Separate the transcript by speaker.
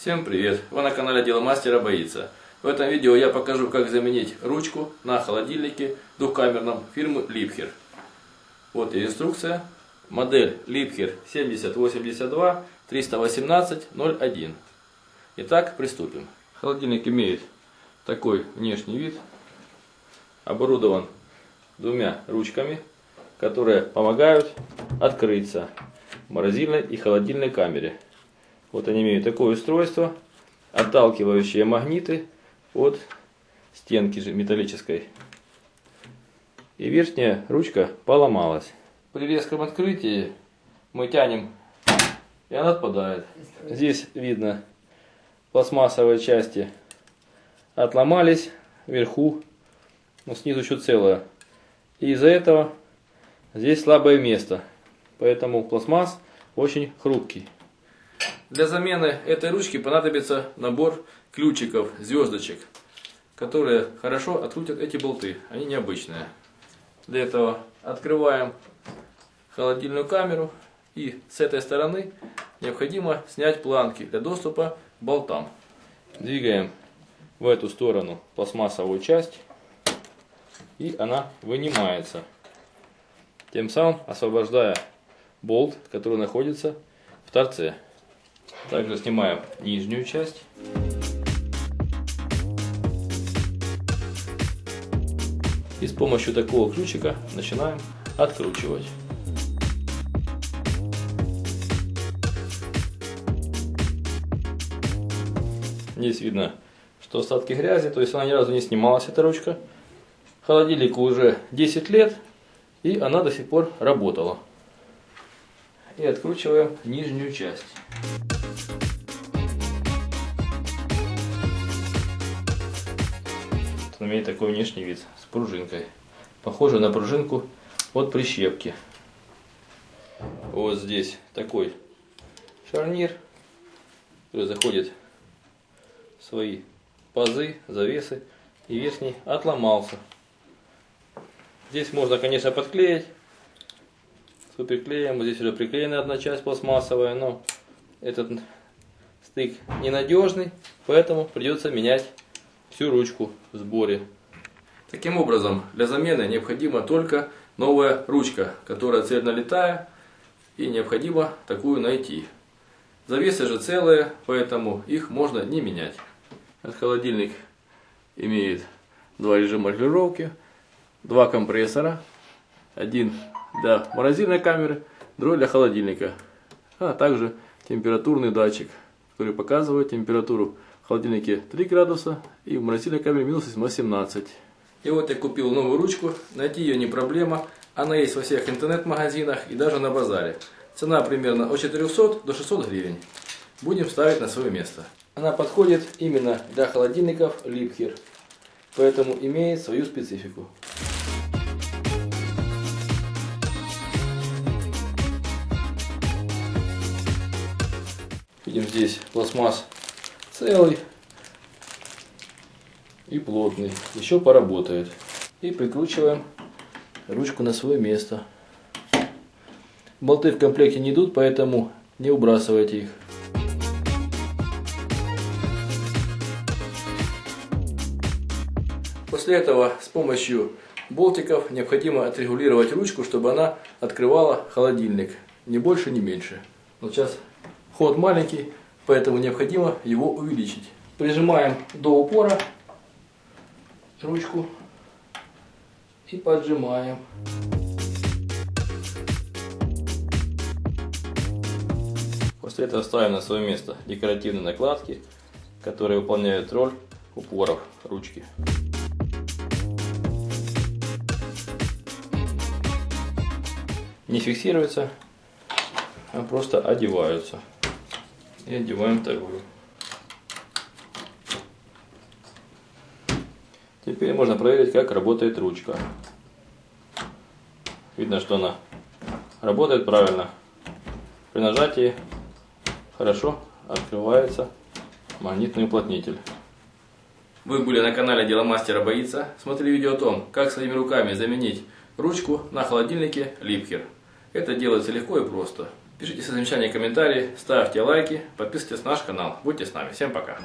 Speaker 1: Всем привет! Вы на канале Дело Мастера Боится. В этом видео я покажу, как заменить ручку на холодильнике двухкамерном фирмы Liebherr. Вот и инструкция. Модель Liebherr 7082 318 01. Итак, приступим. Холодильник имеет такой внешний вид. Оборудован двумя ручками, которые помогают открыться в морозильной и холодильной камере. Вот они имеют такое устройство, отталкивающие магниты от стенки же металлической. И верхняя ручка поломалась. При резком открытии мы тянем, и она отпадает. Здесь видно, пластмассовые части отломались вверху, но снизу еще целое. И из-за этого здесь слабое место, поэтому пластмасс очень хрупкий. Для замены этой ручки понадобится набор ключиков, звездочек, которые хорошо открутят эти болты. Они необычные. Для этого открываем холодильную камеру, и с этой стороны необходимо снять планки для доступа к болтам. Двигаем в эту сторону пластмассовую часть, и она вынимается, тем самым освобождая болт, который находится в торце. Также снимаем нижнюю часть. И с помощью такого ключика начинаем откручивать. Здесь видно, что остатки грязи, то есть она ни разу не снималась, эта ручка. Холодильнику уже 10 лет, и она до сих пор работала. И откручиваем нижнюю часть. Он имеет такой внешний вид с пружинкой, похоже на пружинку от прищепки. Вот здесь такой шарнир, который заходит в свои пазы, завесы, и верхний отломался. Здесь можно, конечно, подклеить суперклеем. Вот здесь уже приклеена одна часть пластмассовая, но этот стык ненадежный, поэтому придется менять всю ручку в сборе. Таким образом, для замены необходима только новая ручка, которая цельнолитая, и необходимо такую найти. Завесы же целые, поэтому их можно не менять. Холодильник имеет два режима регулировки, два компрессора, один для морозильной камеры, другой для холодильника, а также температурный датчик, который показывает температуру в холодильнике 3 градуса и в морозильной камере минус 18. И вот я купил новую ручку, найти ее не проблема, она есть во всех интернет-магазинах и даже на базаре. Цена примерно от 400 до 600 гривен. Будем ставить на свое место. Она подходит именно для холодильников Liebherr, поэтому имеет свою специфику. Видим, здесь пластмасс целый и плотный, еще поработает. И прикручиваем ручку на свое место. Болты в комплекте не идут, поэтому не выбрасывайте их. После этого с помощью болтиков необходимо отрегулировать ручку, чтобы она открывала холодильник, ни больше, ни меньше. Вот сейчас ход маленький, поэтому необходимо его увеличить. Прижимаем до упора ручку и поджимаем. После этого ставим на свое место декоративные накладки, которые выполняют роль упоров ручки. Не фиксируются, а просто одеваются. И одеваем вторую. Теперь можно проверить, как работает ручка. Видно, что она работает правильно. При нажатии хорошо открывается магнитный уплотнитель. Вы были на канале Дело Мастера Боится. Смотрели видео о том, как своими руками заменить ручку на холодильнике Liebherr. Это делается легко и просто. Пишите свои замечания и комментарии, ставьте лайки, подписывайтесь на наш канал. Будьте с нами. Всем пока.